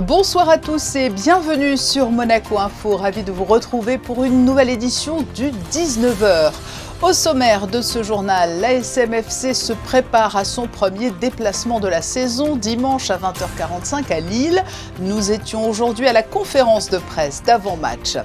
Bonsoir à tous et bienvenue sur Monaco Info. Ravi de vous retrouver pour une nouvelle édition du 19h. Au sommaire de ce journal, l'ASM-FC se prépare à son premier déplacement de la saison dimanche à 20h45 à Lille. Nous étions aujourd'hui à la conférence de presse d'avant-match.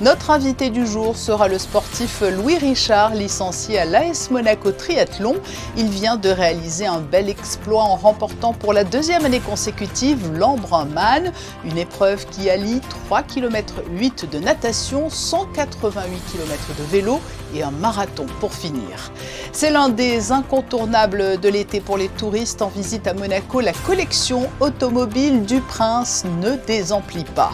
Notre invité du jour sera le sportif Louis Richard, licencié à l'AS Monaco Triathlon. Il vient de réaliser un bel exploit en remportant pour la deuxième année consécutive l'Embrun-Man, une épreuve qui allie 3,8 km de natation, 188 km de vélo et un marathon pour finir. C'est l'un des incontournables de l'été pour les touristes en visite à Monaco. La collection automobile du Prince ne désemplit pas.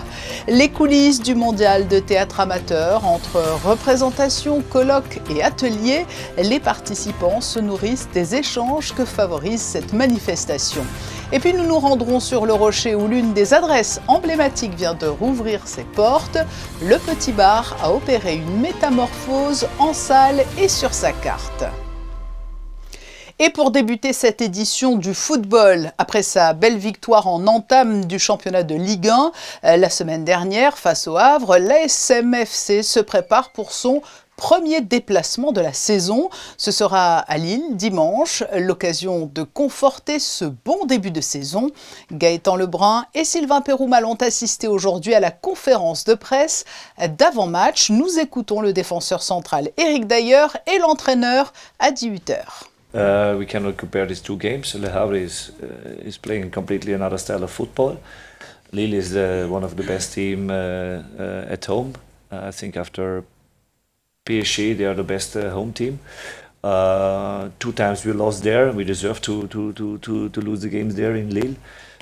Les coulisses du mondial de théâtre amateur, entre représentations, colloques et ateliers, les participants se nourrissent des échanges que favorise cette manifestation. Et puis nous nous rendrons sur le Rocher où l'une des adresses emblématiques vient de rouvrir ses portes. Le Petit Bar a opéré une métamorphose en salle et sur sa carte. Et pour débuter cette édition du football, après sa belle victoire en entame du championnat de Ligue 1, la semaine dernière face au Havre, l'ASM-FC se prépare pour son premier déplacement de la saison. Ce sera à Lille dimanche, l'occasion de conforter ce bon début de saison. Gaëtan Lebrun et Sylvain Péroumel ont assisté aujourd'hui à la conférence de presse d'avant-match. Nous écoutons le défenseur central Eric Dayer et l'entraîneur à 18h. We cannot compare these two games. Le Havre is playing completely another style of football. Lille is one of the best team at home. I think after PSG, they are the best home team. 2 times we lost there. We deserve to lose the games there in Lille.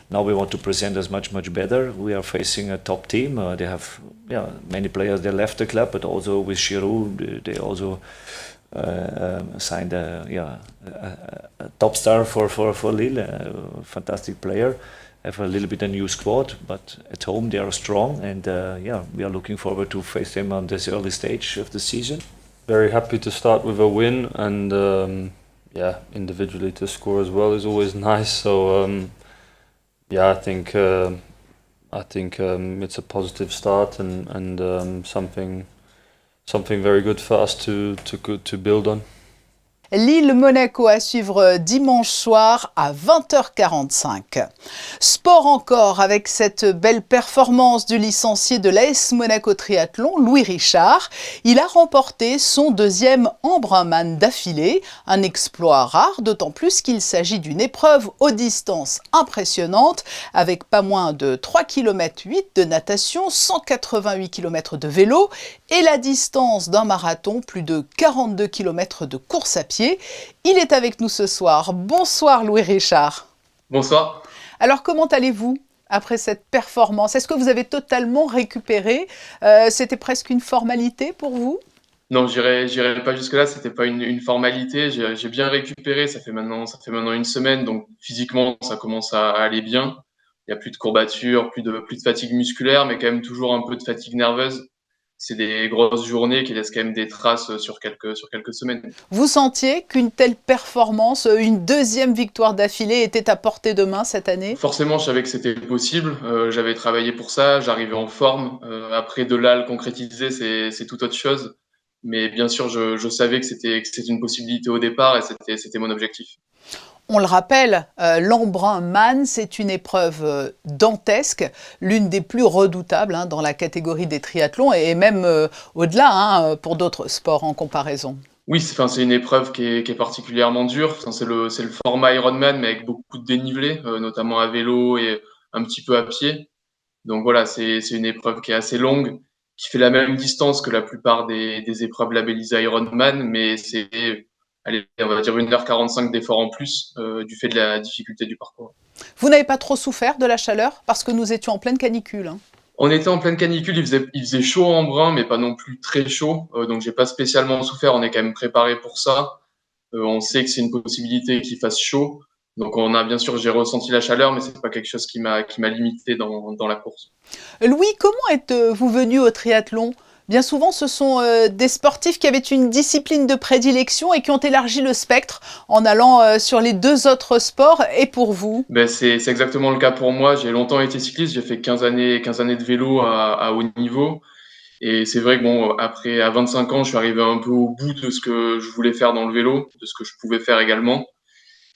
Now we want to present us much better. We are facing a top team. They have many players. They left the club, but also with Giroud, they also signed a top star for Lille, a fantastic player. Have a little bit a new squad, but at home they are strong, and we are looking forward to face them on this early stage of the season. Very happy to start with a win, and individually to score as well is always nice. So I think it's a positive start and something very good for us to build on. Lille-Monaco à suivre dimanche soir à 20h45. Sport encore avec cette belle performance du licencié de l'AS Monaco Triathlon, Louis Richard. Il a remporté son deuxième Embrun-Man d'affilée, un exploit rare, d'autant plus qu'il s'agit d'une épreuve aux distances impressionnantes avec pas moins de 3,8 km de natation, 188 km de vélo et la distance d'un marathon, plus de 42 km de course à pied. Il est avec nous ce soir. Bonsoir Louis Richard. Bonsoir. Alors comment allez-vous après cette performance? Est-ce que vous avez totalement récupéré? C'était presque une formalité pour vous? Non, j'irai pas jusque-là, c'était pas une formalité. J'ai bien récupéré, ça fait maintenant une semaine, donc physiquement ça commence à aller bien. Il y a plus de courbatures, plus de fatigue musculaire, mais quand même toujours un peu de fatigue nerveuse. C'est des grosses journées qui laissent quand même des traces sur quelques semaines. Vous sentiez qu'une telle performance, une deuxième victoire d'affilée était à portée de main cette année? Forcément, je savais que c'était possible. J'avais travaillé pour ça, j'arrivais en forme. Après, de là à le concrétiser, c'est tout autre chose. Mais bien sûr, je savais que c'était une possibilité au départ et c'était mon objectif. On le rappelle, l'Embrun-Man, c'est une épreuve dantesque, l'une des plus redoutables dans la catégorie des triathlons et même au-delà pour d'autres sports en comparaison. Oui, c'est une épreuve qui est particulièrement dure. C'est le format Ironman, mais avec beaucoup de dénivelé, notamment à vélo et un petit peu à pied. Donc voilà, c'est une épreuve qui est assez longue, qui fait la même distance que la plupart des épreuves labellisées Ironman, mais c'est, allez, on va dire 1h45 d'effort en plus du fait de la difficulté du parcours. Vous n'avez pas trop souffert de la chaleur? Parce que nous étions en pleine canicule. On était en pleine canicule, il faisait chaud en Embrun, mais pas non plus très chaud, donc j'ai pas spécialement souffert, on est quand même préparé pour ça. On sait que c'est une possibilité qu'il fasse chaud. Donc bien sûr, j'ai ressenti la chaleur, mais c'est pas quelque chose qui m'a limité dans la course. Louis, comment êtes-vous venu au triathlon? Bien souvent, ce sont des sportifs qui avaient une discipline de prédilection et qui ont élargi le spectre en allant sur les 2 autres sports. Et pour vous? Ben, c'est exactement le cas pour moi. J'ai longtemps été cycliste, j'ai fait 15 années de vélo à haut niveau. Et c'est vrai que bon, après, à 25 ans, je suis arrivé un peu au bout de ce que je voulais faire dans le vélo, de ce que je pouvais faire également.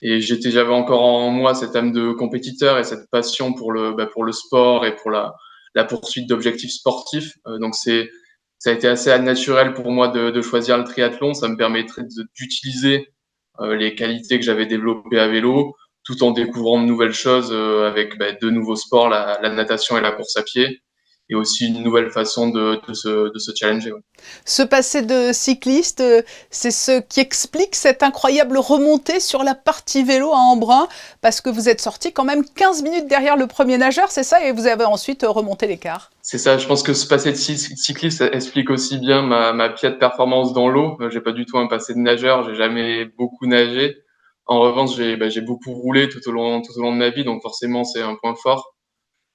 Et j'avais encore en moi cette âme de compétiteur et cette passion pour le sport et pour la poursuite d'objectifs sportifs. Donc ça a été assez naturel pour moi de choisir le triathlon. Ça me permettrait d'utiliser les qualités que j'avais développées à vélo, tout en découvrant de nouvelles choses avec de nouveaux sports, la natation et la course à pied, et aussi une nouvelle façon de se challenger. Ouais. Ce passé de cycliste, c'est ce qui explique cette incroyable remontée sur la partie vélo à Embrun, parce que vous êtes sorti quand même 15 minutes derrière le premier nageur, c'est ça? Et vous avez ensuite remonté l'écart. C'est ça, je pense que ce passé de cycliste explique aussi bien ma piètre performance dans l'eau. J'ai pas du tout un passé de nageur, j'ai jamais beaucoup nagé. En revanche, j'ai beaucoup roulé tout au long de ma vie, donc forcément c'est un point fort.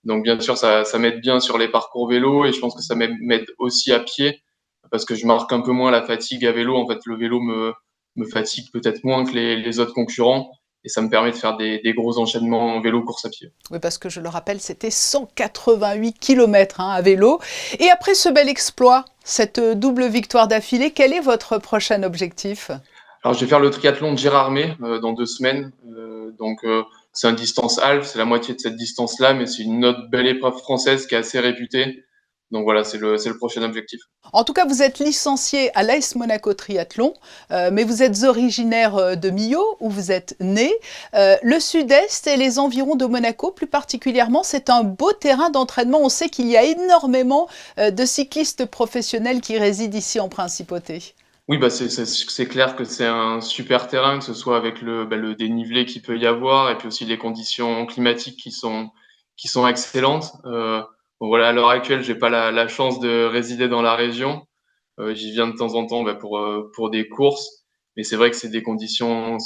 Donc bien sûr, ça m'aide bien sur les parcours vélo et je pense que ça m'aide aussi à pied parce que je marque un peu moins la fatigue à vélo. En fait, le vélo me fatigue peut-être moins que les autres concurrents et ça me permet de faire des gros enchaînements en vélo course à pied. Oui, parce que je le rappelle, c'était 188 km à vélo. Et après ce bel exploit, cette double victoire d'affilée, quel est votre prochain objectif? Alors, je vais faire le triathlon de Gérardmer dans 2 semaines. C'est un distance half, c'est la moitié de cette distance-là, mais c'est une autre belle épreuve française qui est assez réputée. Donc voilà, c'est le prochain objectif. En tout cas, vous êtes licencié à l'AS Monaco Triathlon, mais vous êtes originaire de Millau, où vous êtes né. Le sud-est et les environs de Monaco, plus particulièrement, c'est un beau terrain d'entraînement. On sait qu'il y a énormément de cyclistes professionnels qui résident ici en Principauté. Oui, c'est clair que c'est un super terrain, que ce soit avec le dénivelé qu'il peut y avoir et puis aussi les conditions climatiques qui sont excellentes. Bon, voilà, à l'heure actuelle, j'ai pas la chance de résider dans la région. J'y viens de temps en temps pour des courses, mais c'est vrai que c'est des conditions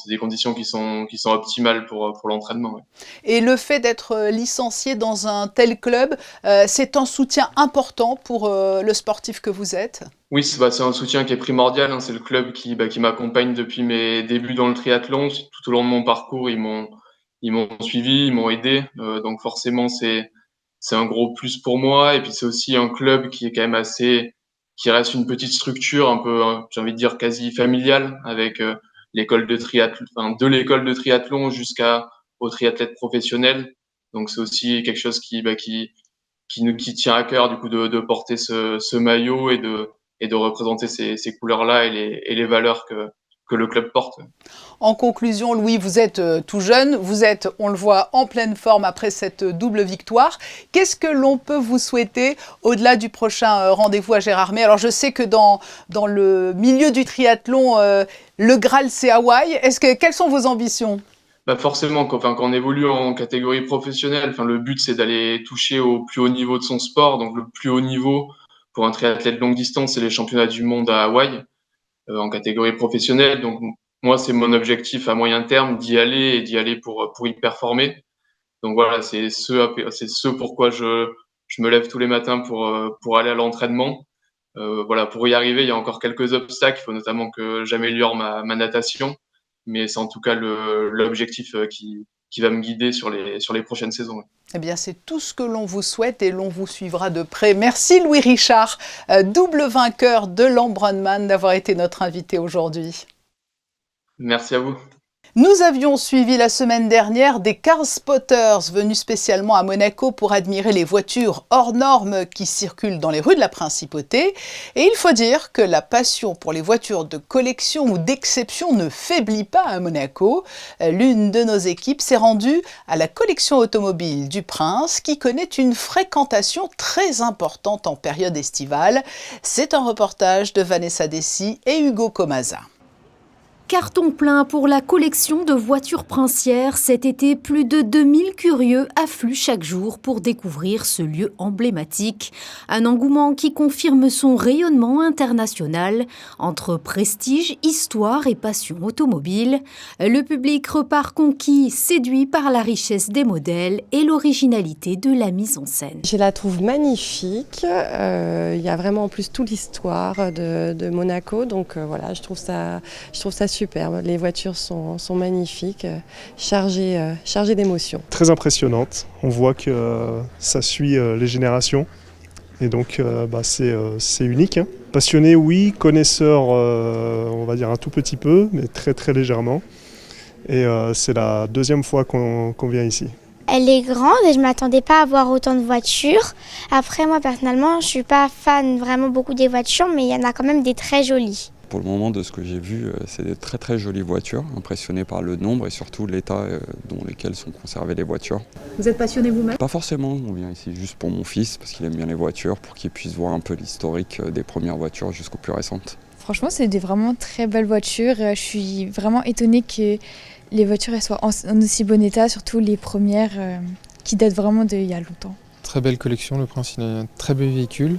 qui sont optimales pour l'entraînement. Ouais. Et le fait d'être licencié dans un tel club, c'est un soutien important pour le sportif que vous êtes? Oui, c'est un soutien qui est primordial, hein. C'est le club qui m'accompagne depuis mes débuts dans le triathlon. Tout au long de mon parcours, ils m'ont suivi, ils m'ont aidé. Donc forcément, c'est un gros plus pour moi. Et puis c'est aussi un club qui est quand même qui reste une petite structure un peu, hein, j'ai envie de dire quasi familiale, avec l'école de triathlon, enfin, de l'école de triathlon jusqu'au triathlète professionnel. Donc c'est aussi quelque chose qui tient à cœur du coup de porter ce maillot et de représenter ces couleurs-là et les valeurs que le club porte. En conclusion, Louis, vous êtes tout jeune, vous êtes, on le voit, en pleine forme après cette double victoire. Qu'est-ce que l'on peut vous souhaiter au-delà du prochain rendez-vous à Gérardmer? Alors je sais que dans le milieu du triathlon, le Graal c'est Hawaï. Quelles sont vos ambitions? Bah forcément, quand on évolue en catégorie professionnelle, enfin, le but c'est d'aller toucher au plus haut niveau de son sport. Donc le plus haut niveau pour un triathlète de longue distance, c'est les championnats du monde à Hawaï en catégorie professionnelle. Donc moi, c'est mon objectif à moyen terme d'y aller et d'y aller pour y performer. Donc voilà, c'est ce pourquoi je me lève tous les matins pour aller à l'entraînement. Voilà, pour y arriver, il y a encore quelques obstacles. Il faut notamment que j'améliore ma natation, mais c'est en tout cas l'objectif qui va me guider sur les prochaines saisons. Eh bien, c'est tout ce que l'on vous souhaite et l'on vous suivra de près. Merci Louis Richard, double vainqueur de l'Embrunman, d'avoir été notre invité aujourd'hui. Merci à vous. Nous avions suivi la semaine dernière des car spotters venus spécialement à Monaco pour admirer les voitures hors normes qui circulent dans les rues de la Principauté. Et il faut dire que la passion pour les voitures de collection ou d'exception ne faiblit pas à Monaco. L'une de nos équipes s'est rendue à la collection automobile du Prince qui connaît une fréquentation très importante en période estivale. C'est un reportage de Vanessa Dessy et Hugo Comasa. Carton plein pour la collection de voitures princières. Cet été, plus de 2000 curieux affluent chaque jour pour découvrir ce lieu emblématique. Un engouement qui confirme son rayonnement international. Entre prestige, histoire et passion automobile, le public repart conquis, séduit par la richesse des modèles et l'originalité de la mise en scène. Je la trouve magnifique. Il y a vraiment en plus toute l'histoire de Monaco. Donc voilà, je trouve ça superbe. Les voitures sont magnifiques, chargées d'émotions. Très impressionnante. On voit que ça suit les générations. Et donc c'est unique. Passionné, oui. Connaisseur, on va dire un tout petit peu, mais très très légèrement. Et c'est la deuxième fois qu'on vient ici. Elle est grande et je ne m'attendais pas à voir autant de voitures. Après, moi personnellement, je ne suis pas fan vraiment beaucoup des voitures, mais il y en a quand même des très jolies. Pour le moment, de ce que j'ai vu, c'est des très très jolies voitures, impressionné par le nombre et surtout l'état dans lequel sont conservées les voitures. Vous êtes passionné vous-même ? Pas forcément, on vient ici juste pour mon fils, parce qu'il aime bien les voitures, pour qu'il puisse voir un peu l'historique des premières voitures jusqu'aux plus récentes. Franchement, c'est des vraiment très belles voitures. Je suis vraiment étonnée que les voitures elles soient en aussi bon état, surtout les premières qui datent vraiment d'il y a longtemps. Très belle collection, le Prince il a un très beau véhicule.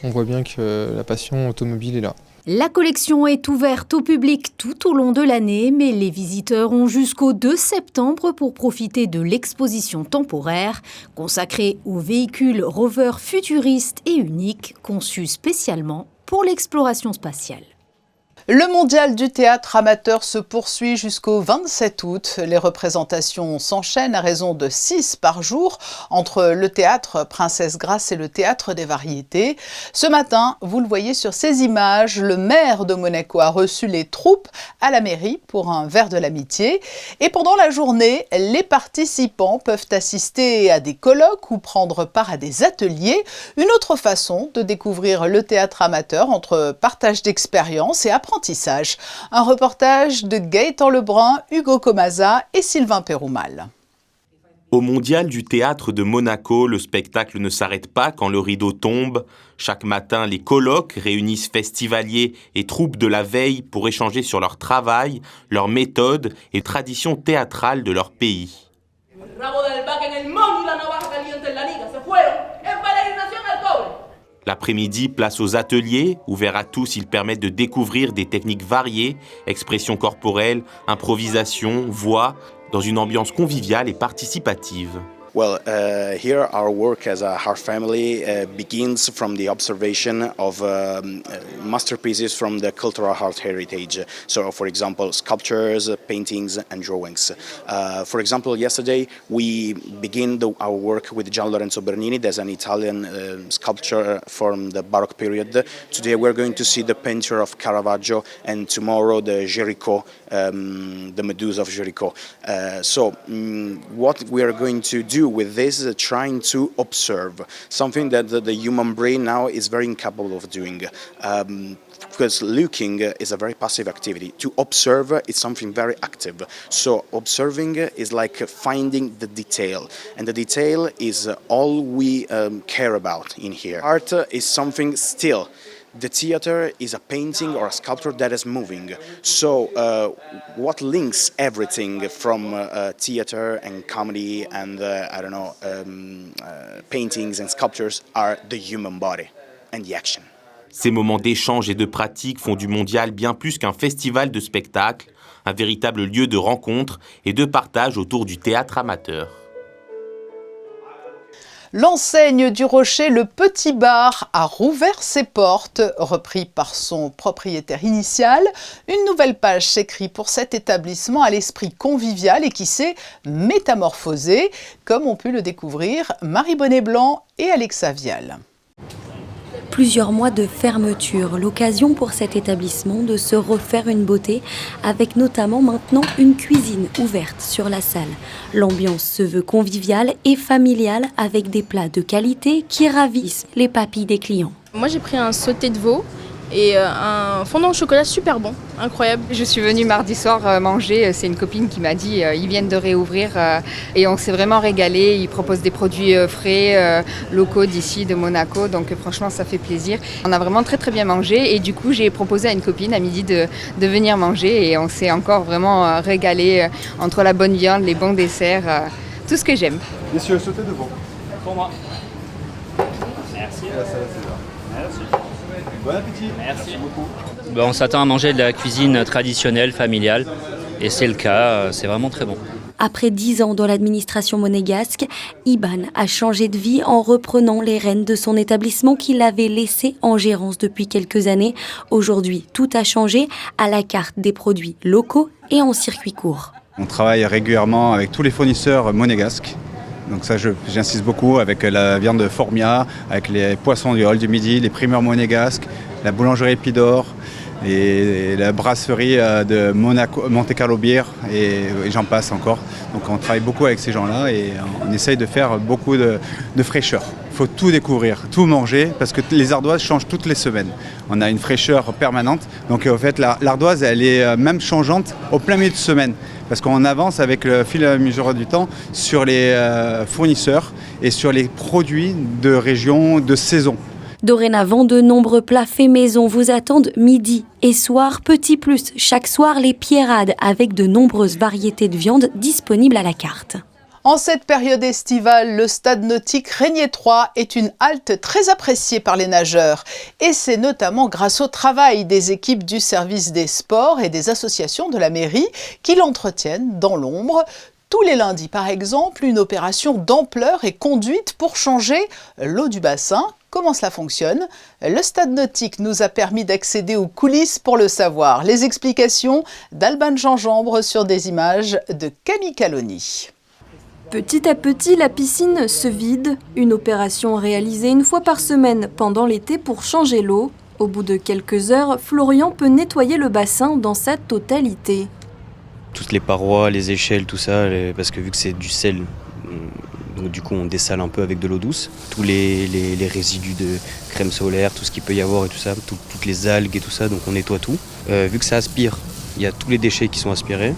On voit bien que la passion automobile est là. La collection est ouverte au public tout au long de l'année, mais les visiteurs ont jusqu'au 2 septembre pour profiter de l'exposition temporaire consacrée aux véhicules Rover futuristes et uniques conçus spécialement pour l'exploration spatiale. Le mondial du théâtre amateur se poursuit jusqu'au 27 août. Les représentations s'enchaînent à raison de 6 par jour entre le théâtre Princesse Grace et le théâtre des variétés. Ce matin, vous le voyez sur ces images, le maire de Monaco a reçu les troupes à la mairie pour un verre de l'amitié. Et pendant la journée, les participants peuvent assister à des colloques ou prendre part à des ateliers. Une autre façon de découvrir le théâtre amateur entre partage d'expériences et apprentissage. Un reportage de Gaëtan Lebrun, Hugo Comaza et Sylvain Péroumal. Au mondial du théâtre de Monaco, le spectacle ne s'arrête pas quand le rideau tombe. Chaque matin, les colloques réunissent festivaliers et troupes de la veille pour échanger sur leur travail, leurs méthodes et traditions théâtrales de leur pays. L'après-midi, place aux ateliers. Ouverts à tous, ils permettent de découvrir des techniques variées, expression corporelle, improvisation, voix, dans une ambiance conviviale et participative. Well, here our work as a Heart Family begins from the observation of masterpieces from the cultural art heritage. So, for example, sculptures, paintings and drawings. For example, yesterday we began our work with Gian Lorenzo Bernini. There's an Italian sculpture from the Baroque period. Today we're going to see the painter of Caravaggio and tomorrow the Géricault, the Medusa of Géricault. What we are going to do with this is trying to observe something that the human brain now is very incapable of doing. Because looking is a very passive activity. To observe is something very active. So observing is like finding the detail. And the detail is all we care about in here. Art is something still. The theater is a painting or a sculpture that is moving. So what links everything from theater and comedy and, paintings and sculptures are the human body and the action. Ces moments d'échange et de pratique font du mondial bien plus qu'un festival de spectacles, un véritable lieu de rencontre et de partage autour du théâtre amateur. L'enseigne du Rocher, le Petit Bar, a rouvert ses portes. Repris par son propriétaire initial, une nouvelle page s'écrit pour cet établissement à l'esprit convivial et qui s'est métamorphosé, comme ont pu le découvrir Marie Bonnet-Blanc et Alexa Vial. Plusieurs mois de fermeture, l'occasion pour cet établissement de se refaire une beauté, avec notamment maintenant une cuisine ouverte sur la salle. L'ambiance se veut conviviale et familiale avec des plats de qualité qui ravissent les papilles des clients. Moi j'ai pris un sauté de veau et un fondant au chocolat super bon, incroyable. Je suis venue mardi soir manger, c'est une copine qui m'a dit ils viennent de réouvrir et on s'est vraiment régalé. Ils proposent des produits frais, locaux d'ici, de Monaco, donc franchement ça fait plaisir. On a vraiment très très bien mangé et du coup j'ai proposé à une copine à midi de venir manger et on s'est encore vraiment régalé entre la bonne viande, les bons desserts, tout ce que j'aime. Messieurs, sautez devant. Pour moi. Merci. Merci. Bon appétit. Merci beaucoup. On s'attend à manger de la cuisine traditionnelle, familiale, et c'est le cas, c'est vraiment très bon. Après 10 ans dans l'administration monégasque, Iban a changé de vie en reprenant les rênes de son établissement qu'il avait laissé en gérance depuis quelques années. Aujourd'hui, tout a changé à la carte des produits locaux et en circuit court. On travaille régulièrement avec tous les fournisseurs monégasques. Donc ça, j'insiste beaucoup avec la viande de Formia, avec les poissons du Hall du Midi, les primeurs monégasques, la boulangerie Pidor et la brasserie de Monaco, Monte Carlo Bière et j'en passe encore. Donc on travaille beaucoup avec ces gens-là et on essaye de faire beaucoup de fraîcheur. Il faut tout découvrir, tout manger parce que les ardoises changent toutes les semaines. On a une fraîcheur permanente. Donc en fait, l'ardoise, elle est même changeante au plein milieu de semaine. Parce qu'on avance avec le fil à mesure du temps sur les fournisseurs et sur les produits de région, de saison. Dorénavant, de nombreux plats faits maison vous attendent midi et soir. Petit plus, chaque soir, les pierrades avec de nombreuses variétés de viande disponibles à la carte. En cette période estivale, le stade nautique Régnier 3 est une halte très appréciée par les nageurs. Et c'est notamment grâce au travail des équipes du service des sports et des associations de la mairie qui l'entretiennent dans l'ombre. Tous les lundis, par exemple, une opération d'ampleur est conduite pour changer l'eau du bassin. Comment cela fonctionne? Le stade nautique nous a permis d'accéder aux coulisses pour le savoir. Les explications d'Alban Gingembre sur des images de Camille Caloni. Petit à petit, la piscine se vide. Une opération réalisée une fois par semaine pendant l'été pour changer l'eau. Au bout de quelques heures, Florian peut nettoyer le bassin dans sa totalité. Toutes les parois, les échelles, tout ça, parce que vu que c'est du sel, donc du coup on dessale un peu avec de l'eau douce. Tous les résidus de crème solaire, tout ce qu'il peut y avoir et tout ça, toutes les algues et tout ça, donc on nettoie tout. Vu que ça aspire, il y a tous les déchets qui sont aspirés,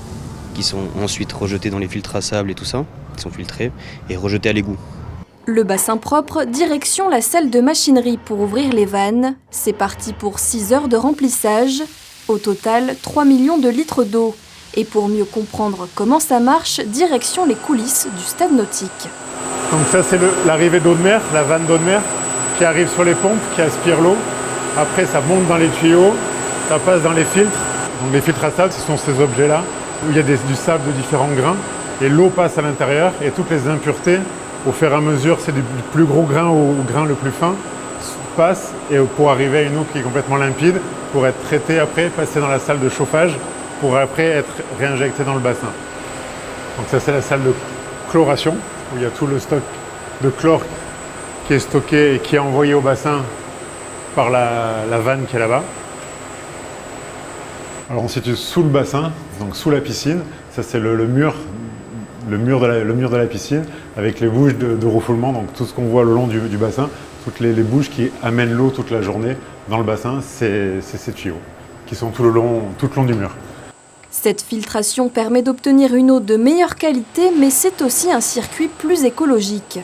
qui sont ensuite rejetés dans les filtres à sable et tout ça, qui sont filtrés, et rejetés à l'égout. Le bassin propre, direction la salle de machinerie pour ouvrir les vannes. C'est parti pour 6 heures de remplissage. Au total, 3 millions de litres d'eau. Et pour mieux comprendre comment ça marche, direction les coulisses du stade nautique. Donc ça c'est l'arrivée d'eau de mer, la vanne d'eau de mer, qui arrive sur les pompes, qui aspire l'eau. Après ça monte dans les tuyaux, ça passe dans les filtres. Donc les filtres à sable, ce sont ces objets-là, où il y a du sable de différents grains. Et l'eau passe à l'intérieur et toutes les impuretés, au fur et à mesure, c'est du plus gros grain au grain le plus fin, passent et pour arriver à une eau qui est complètement limpide, pour être traitée après, passer dans la salle de chauffage, pour après être réinjectée dans le bassin. Donc ça c'est la salle de chloration, où il y a tout le stock de chlore qui est stocké et qui est envoyé au bassin par la vanne qui est là-bas. Alors on se situe sous le bassin, donc sous la piscine. Ça c'est le mur de la piscine avec les bouches de refoulement, donc tout ce qu'on voit le long du bassin, toutes les bouches qui amènent l'eau toute la journée dans le bassin, c'est ces tuyaux qui sont tout le long du mur. Cette filtration permet d'obtenir une eau de meilleure qualité, mais c'est aussi un circuit plus écologique.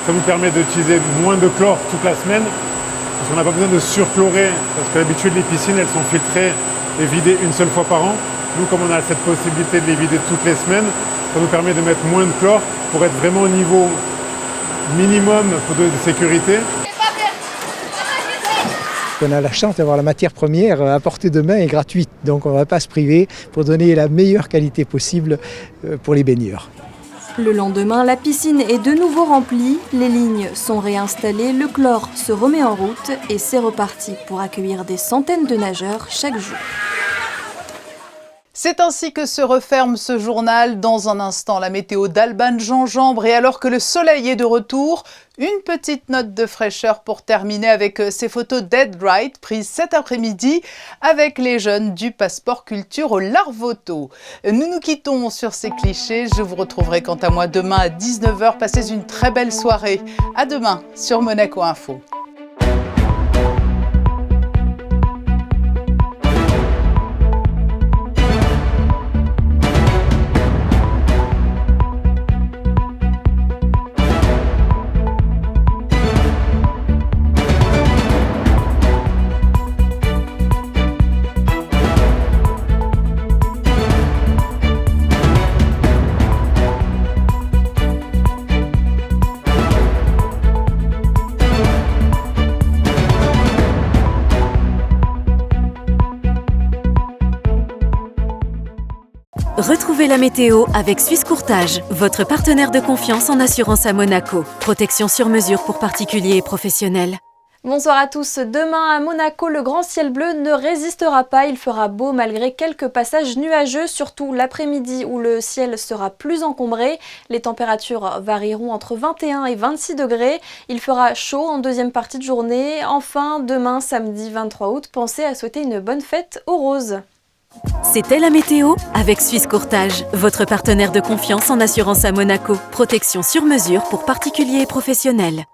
Ça nous permet d'utiliser moins de chlore toute la semaine, parce qu'on n'a pas besoin de surchlorer, parce que d'habitude les piscines elles sont filtrées et vidées une seule fois par an. Nous, comme on a cette possibilité de les vider toutes les semaines, ça nous permet de mettre moins de chlore pour être vraiment au niveau minimum de sécurité. On a la chance d'avoir la matière première à portée de main et gratuite, donc on ne va pas se priver pour donner la meilleure qualité possible pour les baigneurs. Le lendemain, la piscine est de nouveau remplie, les lignes sont réinstallées, le chlore se remet en route et c'est reparti pour accueillir des centaines de nageurs chaque jour. C'est ainsi que se referme ce journal. Dans un instant, la météo d'Alban Gingembre. Et alors que le soleil est de retour, une petite note de fraîcheur pour terminer avec ces photos Dead Right prises cet après-midi avec les jeunes du Passeport Culture au Larvoto. Nous nous quittons sur ces clichés. Je vous retrouverai quant à moi demain à 19h. Passez une très belle soirée. À demain sur Monaco Info. Retrouvez la météo avec Suisse Courtage, votre partenaire de confiance en assurance à Monaco. Protection sur mesure pour particuliers et professionnels. Bonsoir à tous. Demain à Monaco, le grand ciel bleu ne résistera pas. Il fera beau malgré quelques passages nuageux, surtout l'après-midi où le ciel sera plus encombré. Les températures varieront entre 21 et 26 degrés. Il fera chaud en deuxième partie de journée. Enfin, demain, samedi 23 août, pensez à souhaiter une bonne fête aux roses. C'était la météo avec Suisse Courtage, votre partenaire de confiance en assurance à Monaco. Protection sur mesure pour particuliers et professionnels.